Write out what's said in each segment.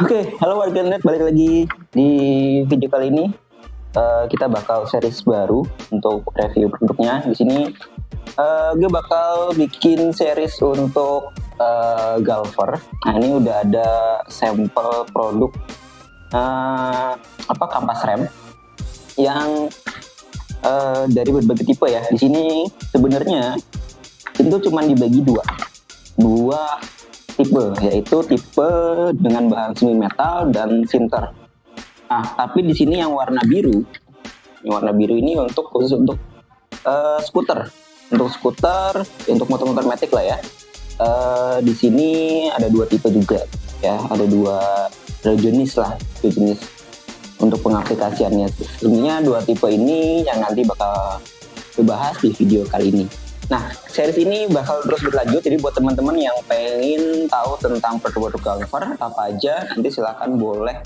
Oke, halo warganet, balik lagi di video kali ini. Kita bakal series baru untuk review produknya. Di sini gue bakal bikin series untuk Galver. Nah, ini udah ada sampel produk kampas rem yang dari berbagai tipe ya. Di sini sebenarnya itu cuma dibagi dua tipe, yaitu tipe dengan bahan semi metal dan sinter. Nah, tapi di sini yang warna biru ini khusus untuk skuter, untuk motor-motor matic lah ya. Di sini ada dua tipe juga ya, ada dua jenis untuk pengaplikasiannya. Sebenarnya dua tipe ini yang nanti bakal dibahas di video kali ini. Nah, series ini bakal terus berlanjut, jadi buat teman-teman yang pengen tahu tentang produk-produk Galver apa aja, nanti silahkan boleh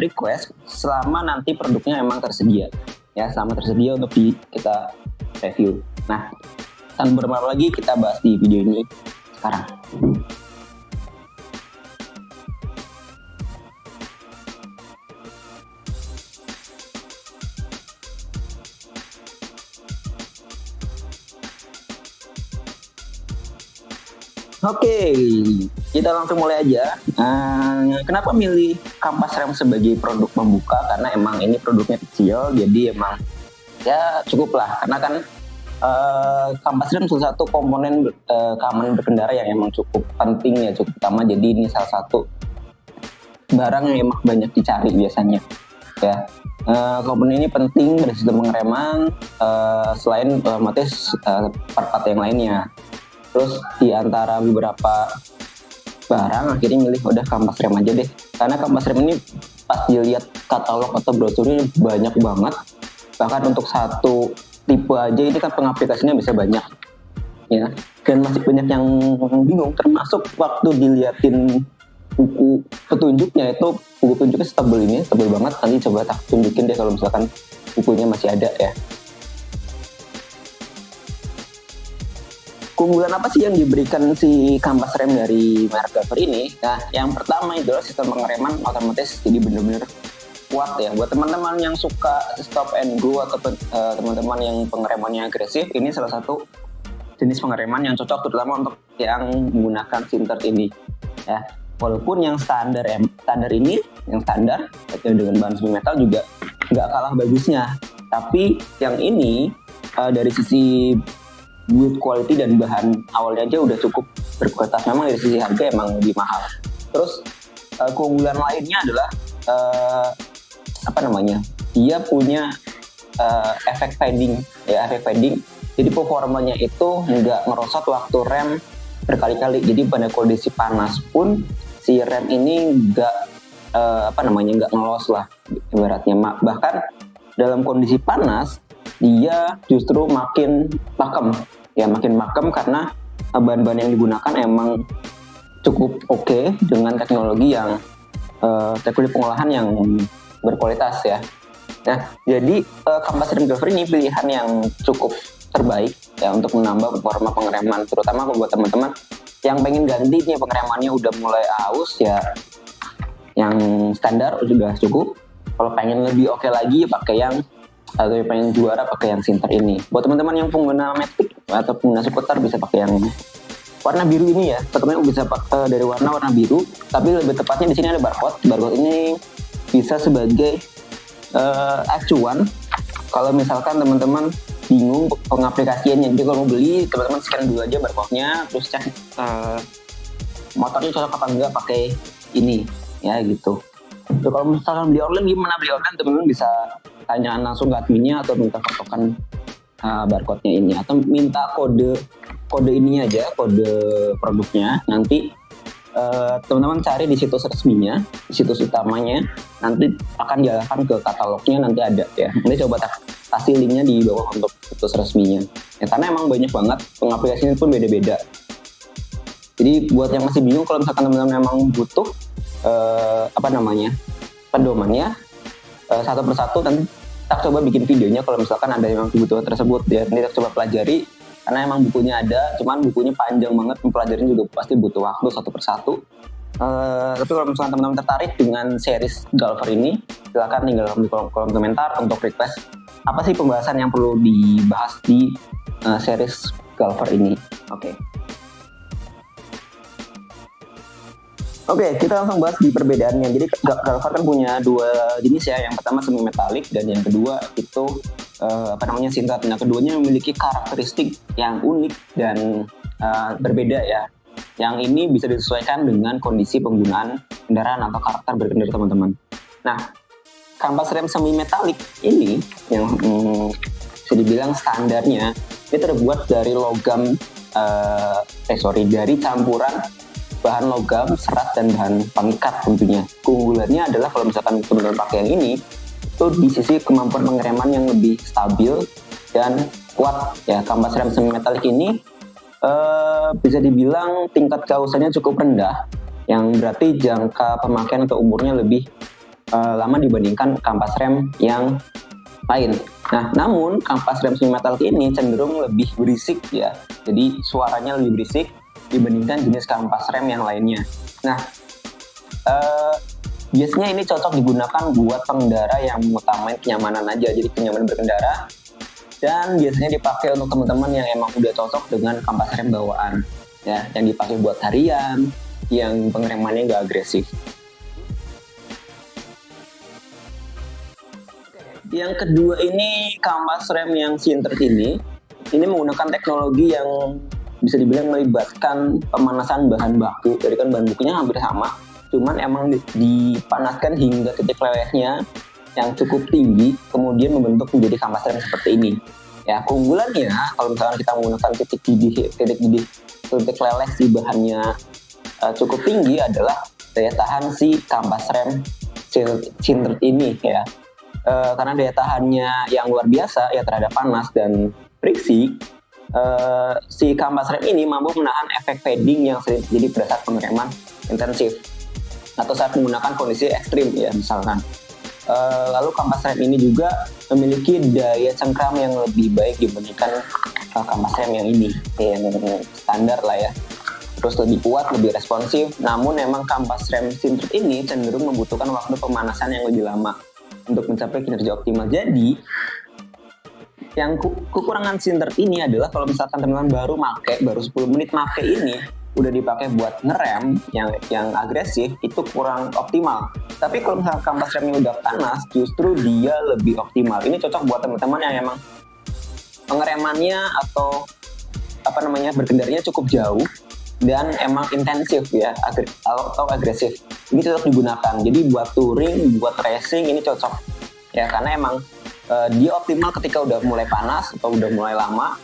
request selama nanti produknya emang tersedia. Ya, selama tersedia untuk kita review. Nah, tanpa berlama lagi kita bahas di video ini sekarang. Oke, kita langsung mulai aja. Kenapa milih kampas rem sebagai produk pembuka? Karena emang ini produknya kecil, jadi emang ya cukup lah. Karena kan kampas rem salah satu komponen keamanan berkendara yang emang cukup penting ya, cukup utama. Jadi ini salah satu barang yang emang banyak dicari biasanya. Ya, komponen ini penting dari sistem pengereman, selain otomatis part-part yang lainnya. Terus di antara beberapa barang akhirnya milih udah kampas rem aja deh. Karena kampas rem ini pas dilihat katalog atau brosurnya banyak banget. Bahkan untuk satu tipe aja ini kan pengaplikasinya bisa banyak. Ya. Dan masih banyak yang bingung, termasuk waktu diliatin buku petunjuknya, itu buku petunjuknya tebel banget. Nanti coba tak tunjukin deh kalau misalkan bukunya masih ada ya. Keunggulan apa sih yang diberikan si kampas rem dari merek Galver ini? Nah, yang pertama itu adalah sistem pengereman otomatis, jadi benar-benar kuat ya. Buat teman-teman yang suka stop and go atau teman-teman yang pengeremannya agresif, ini salah satu jenis pengereman yang cocok terutama untuk yang menggunakan sinter ini. Ya, walaupun yang standar ini, yang standar dengan bahan semi metal juga nggak kalah bagusnya. Tapi yang ini dari sisi build quality dan bahan awalnya aja udah cukup berkualitas. Memang dari sisi harga emang lebih mahal. Terus keunggulan lainnya adalah dia punya efek fading. Jadi performanya itu nggak merosot waktu rem berkali-kali. Jadi pada kondisi panas pun si rem ini nggak ngelos lah ibaratnya. Bahkan dalam kondisi panas dia justru makin pakem karena bahan-bahan yang digunakan emang cukup oke dengan teknologi pengolahan yang berkualitas ya. Nah, jadi kampas rem Galver ini pilihan yang cukup terbaik ya untuk menambah performa pengereman, terutama buat teman-teman yang pengen ganti nih pengeremannya udah mulai aus ya, yang standar sudah cukup. Kalau pengen lebih oke lagi pakai yang atau pengen juara pakai yang sinter ini. Buat teman-teman yang pengguna matic atau pengguna skuter bisa pakai yang warna biru ini ya. Teman-teman bisa pakai dari warna biru, tapi lebih tepatnya di sini ada barcode. Barcode ini bisa sebagai acuan kalau misalkan teman-teman bingung pengaplikasiannya. Jadi kalau mau beli, teman-teman scan dulu aja barcode-nya, terus cek motornya cocok apa enggak pakai ini ya gitu. So, kalau misalkan beli online, teman-teman bisa tanya langsung ke adminnya atau minta patokan barcode-nya ini, atau minta kode ininya aja, kode produknya. Nanti teman-teman cari di situs resminya, di situs utamanya, nanti akan diarahkan ke katalognya, nanti ada ya. Nanti coba kasih linknya di bawah untuk situs resminya ya, karena emang banyak banget, pengaplikasinya pun beda-beda. Jadi buat yang masih bingung, kalau misalkan teman-teman memang butuh pedomannya satu persatu, nanti kita coba bikin videonya kalau misalkan ada yang kebutuhan tersebut ya. Nanti kita coba pelajari, karena emang bukunya ada, cuman bukunya panjang banget, mempelajarinya juga pasti butuh waktu satu persatu. Tapi kalau misalnya teman-teman tertarik dengan series Galver ini, silakan tinggal di kolom komentar untuk request apa sih pembahasan yang perlu dibahas di series Galver ini. Oke, kita langsung bahas di perbedaannya. Jadi Galver kan punya dua jenis ya. Yang pertama semi metalik dan yang kedua itu sinter. Nah, keduanya memiliki karakteristik yang unik dan berbeda ya. Yang ini bisa disesuaikan dengan kondisi penggunaan kendaraan atau karakter berkendara teman-teman. Nah, kampas rem semi metalik ini yang bisa dibilang standarnya ini terbuat dari logam dari campuran bahan logam, serat dan bahan pengikat tentunya. Keunggulannya adalah kalau misalkan teman-teman pakai yang ini itu di sisi kemampuan pengereman yang lebih stabil dan kuat ya. Kampas rem semi metalik ini bisa dibilang tingkat keausannya cukup rendah, yang berarti jangka pemakaian atau umurnya lebih lama dibandingkan kampas rem yang lain. Nah, namun kampas rem semi metalik ini cenderung lebih berisik ya, jadi suaranya lebih berisik dibandingkan jenis kampas rem yang lainnya. Nah, biasanya ini cocok digunakan buat pengendara yang mengutamain kenyamanan aja, jadi kenyamanan berkendara. Dan biasanya dipakai untuk teman-teman yang emang udah cocok dengan kampas rem bawaan ya, yang dipakai buat harian, yang pengeremannya nggak agresif. Yang kedua ini kampas rem yang sinter ini menggunakan teknologi yang bisa dibilang melibatkan pemanasan bahan baku. Jadi kan bahan bakunya hampir sama, cuman emang dipanaskan hingga titik lelehnya yang cukup tinggi, kemudian membentuk menjadi kampas rem seperti ini. Ya, keunggulannya kalau misalkan kita menggunakan titik leleh si bahannya cukup tinggi adalah daya tahan si kampas rem sinter ini ya. Karena daya tahannya yang luar biasa ya terhadap panas dan friksi, si kampas rem ini mampu menahan efek fading yang sering terjadi pada saat pengereman intensif atau saat menggunakan kondisi ekstrim ya misalkan. Lalu kampas rem ini juga memiliki daya cengkram yang lebih baik dibandingkan kampas rem yang ini, yang standar lah ya. Terus lebih kuat, lebih responsif. Namun memang kampas rem sinter ini cenderung membutuhkan waktu pemanasan yang lebih lama untuk mencapai kinerja optimal. Jadi yang kekurangan sinter ini adalah kalau misalkan teman-teman baru 10 menit make ini udah dipakai buat ngerem yang agresif, itu kurang optimal. Tapi kalau misalkan kampas remnya udah panas, justru dia lebih optimal. Ini cocok buat teman-teman yang emang pengeremannya atau berkendaranya cukup jauh dan emang intensif ya, atau agresif. Ini cocok digunakan. Jadi buat touring, buat racing ini cocok ya, karena emang dia optimal ketika udah mulai panas atau udah mulai lama.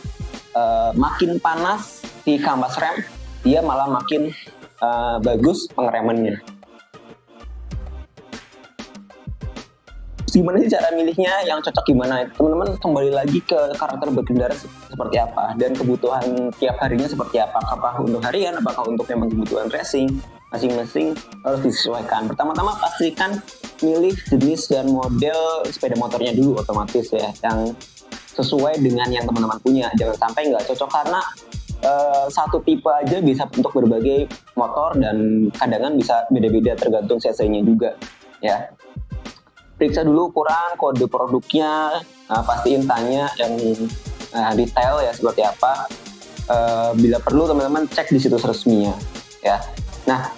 Makin panas di kampas rem, dia malah makin bagus pengeremannya. Gimana sih cara milihnya yang cocok gimana? Teman-teman kembali lagi ke karakter berkendara seperti apa dan kebutuhan tiap harinya seperti apa. Apakah untuk harian, apakah untuk memang kebutuhan racing, masing-masing harus disesuaikan. Pertama-tama pastikan milih jenis dan model sepeda motornya dulu otomatis ya, yang sesuai dengan yang teman-teman punya. Jangan sampai nggak cocok karena satu tipe aja bisa untuk berbagai motor dan kadang bisa beda-beda tergantung cc-nya juga ya. Periksa dulu ukuran, kode produknya, pastiin tanya yang detail ya seperti apa. Bila perlu teman-teman cek di situs resminya ya. Nah,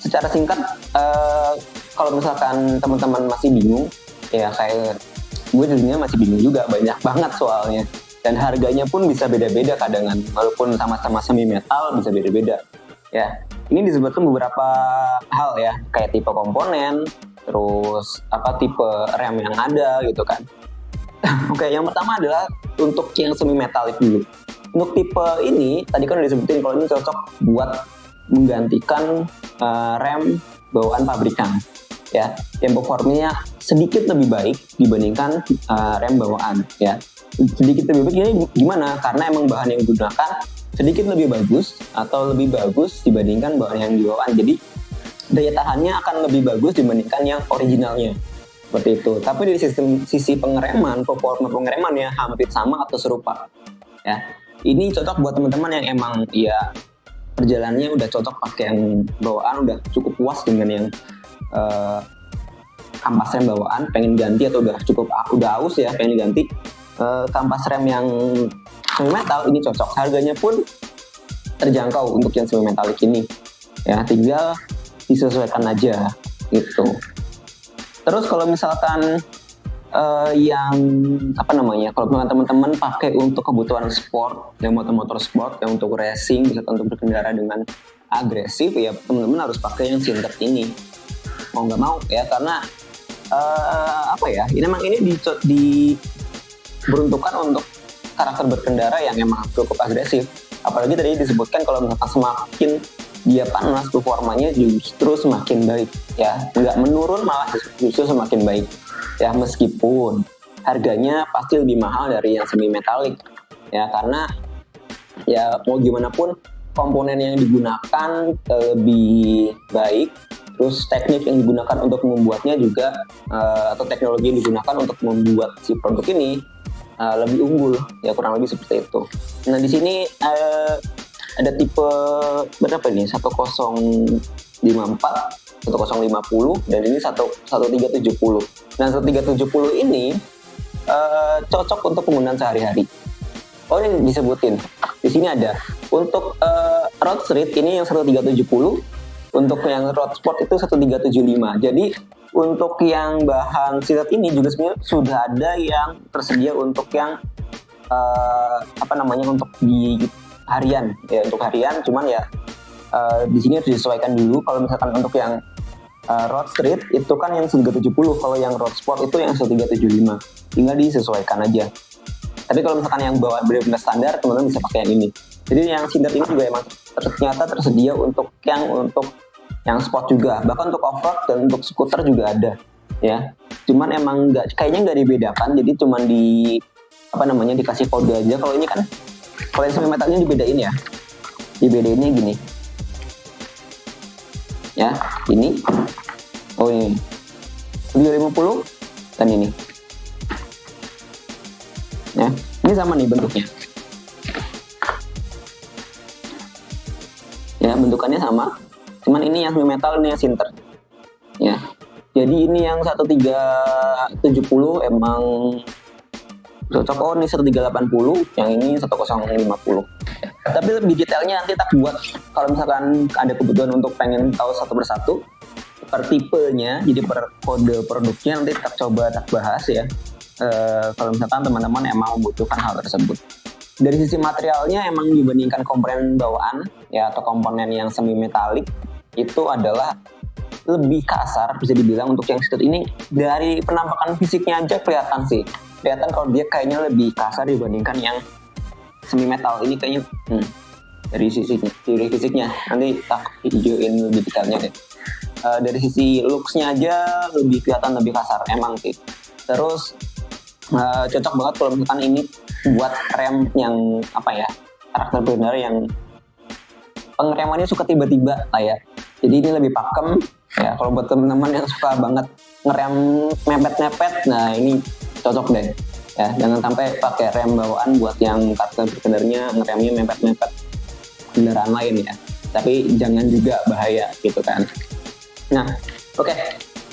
secara singkat kalau misalkan teman-teman masih bingung ya, kayak gue jadinya masih bingung juga, banyak banget soalnya. Dan harganya pun bisa beda-beda kadangan, walaupun sama-sama semi metal bisa beda-beda ya. Ini disebutkan beberapa hal ya, kayak tipe komponen, terus tipe rem yang ada gitu kan. Oke, yang pertama adalah untuk yang semi metalik dulu. Untuk tipe ini tadi kan udah disebutin kalau ini cocok buat menggantikan rem bawaan pabrikan ya, yang performanya sedikit lebih baik dibandingkan rem bawaan ya. Sedikit lebih baik ini gimana? Karena emang bahan yang digunakan sedikit lebih bagus atau lebih bagus dibandingkan bahan yang di bawaan. Jadi daya tahannya akan lebih bagus dibandingkan yang originalnya. Seperti itu. Tapi dari sisi pengereman, performa pengeremannya hampir sama atau serupa. Ya. Ini cocok buat teman-teman yang emang ya perjalanannya udah cocok pakai yang bawaan, udah cukup puas dengan yang kampas rem bawaan, pengen ganti atau udah aus ya pengen diganti, kampas rem yang semi metal ini cocok. Harganya pun terjangkau untuk yang semi metalik ini ya, tinggal disesuaikan aja gitu. Terus kalau misalkan yang kalau teman-teman pakai untuk kebutuhan sport, yang motor-motor sport, yang untuk racing, bisa untuk berkendara dengan agresif, ya teman-teman harus pakai yang Sintex ini, mau nggak mau ya, karena ini diperuntukkan untuk karakter berkendara yang emang cukup agresif. Apalagi tadi disebutkan kalau misalkan semakin dia panas, performanya justru semakin baik ya, nggak menurun, malah justru semakin baik ya, meskipun harganya pasti lebih mahal dari yang semi metalik ya, karena ya mau gimana pun komponen yang digunakan lebih baik, terus teknik yang digunakan untuk membuatnya juga atau teknologi yang digunakan untuk membuat si produk ini lebih unggul ya, kurang lebih seperti itu. Nah di sini ada tipe berapa nih, 1054, 1050, dan ini 1370. Nah 1370 ini cocok untuk penggunaan sehari-hari. Oh ini disebutin di sini ada untuk road street ini yang 1370, untuk yang road sport itu 1375. Jadi untuk yang bahan silet ini juga sebenarnya sudah ada yang tersedia untuk yang untuk di harian ya, untuk harian, cuman ya di sini harus disesuaikan dulu. Kalau misalkan untuk yang road street itu kan yang 1370, kalau yang road sport itu yang 1375, tinggal disesuaikan aja. Tapi kalau misalkan yang bawa benar-benar standar, teman-teman bisa pakai yang ini. Jadi yang Sintex ini juga emang ternyata tersedia untuk yang sport juga, bahkan untuk off-road dan untuk skuter juga ada ya. Cuman emang kayaknya nggak dibedakan, jadi cuman dikasih kode aja. Kalau ini kan, kalau yang semi metalnya dibedain ya, dibedainnya gini ya, ini oh ini 350 dan ini ya, ini sama nih bentuknya ya, bentukannya sama, cuman ini yang semi metal, ini yang Sintex ya. Jadi ini yang 1370 emang cocok. Oh ini 1380, yang ini 1050. Tapi lebih detailnya nanti tak buat, kalau misalkan ada kebutuhan untuk pengen tahu satu persatu per tipenya, jadi per kode produknya nanti tak bahas ya. Kalau misalkan teman-teman emang membutuhkan hal tersebut. Dari sisi materialnya emang dibandingkan komponen bawaan ya, atau komponen yang semi metalik itu adalah lebih kasar bisa dibilang. Untuk yang Sintex ini dari penampakan fisiknya aja kelihatan kalau dia kayaknya lebih kasar dibandingkan yang semi metal ini kayaknya. Dari sisi fisiknya nanti tak videoin lebih detailnya deh. Dari sisi looksnya aja lebih kelihatan lebih kasar emang sih. Terus cocok banget kalau misalkan ini buat rem yang karakter benar, yang pengeremannya suka tiba-tiba lah ya. Jadi ini lebih pakem ya, kalau buat teman-teman yang suka banget ngerem mepet-mepet, nah ini cocok deh ya. Jangan sampai pakai rem bawaan buat yang karakter berkendaranya ngeremnya mepet-mepet kendaraan lain ya, tapi jangan juga bahaya gitu kan. Nah oke.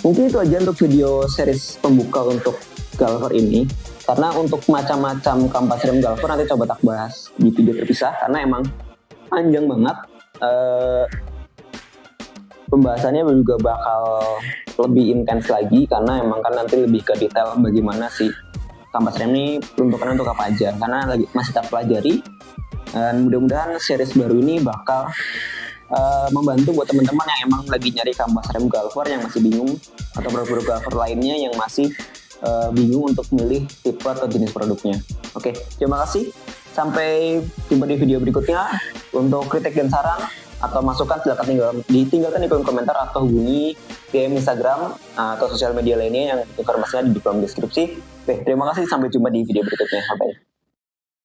Mungkin itu aja untuk video series pembuka untuk Galver ini, karena untuk macam-macam kampas rem Galver nanti coba tak bahas di video terpisah, karena emang panjang banget. Pembahasannya juga bakal lebih intens lagi, karena emang kan nanti lebih ke detail bagaimana sih kampas rem ini peruntukannya untuk apa aja, karena masih tak pelajari. Dan mudah-mudahan series baru ini bakal membantu buat teman-teman yang emang lagi nyari kampas rem Galver, yang masih bingung, atau produk Galver lainnya yang masih bingung untuk milih tipe atau jenis produknya. Oke, terima kasih. Sampai jumpa di video berikutnya. Untuk kritik dan saran atau masukan silakan ditinggalkan di kolom komentar, atau hubungi DM Instagram atau sosial media lainnya yang informasinya di kolom deskripsi. Oke, terima kasih. Sampai jumpa di video berikutnya. Bye.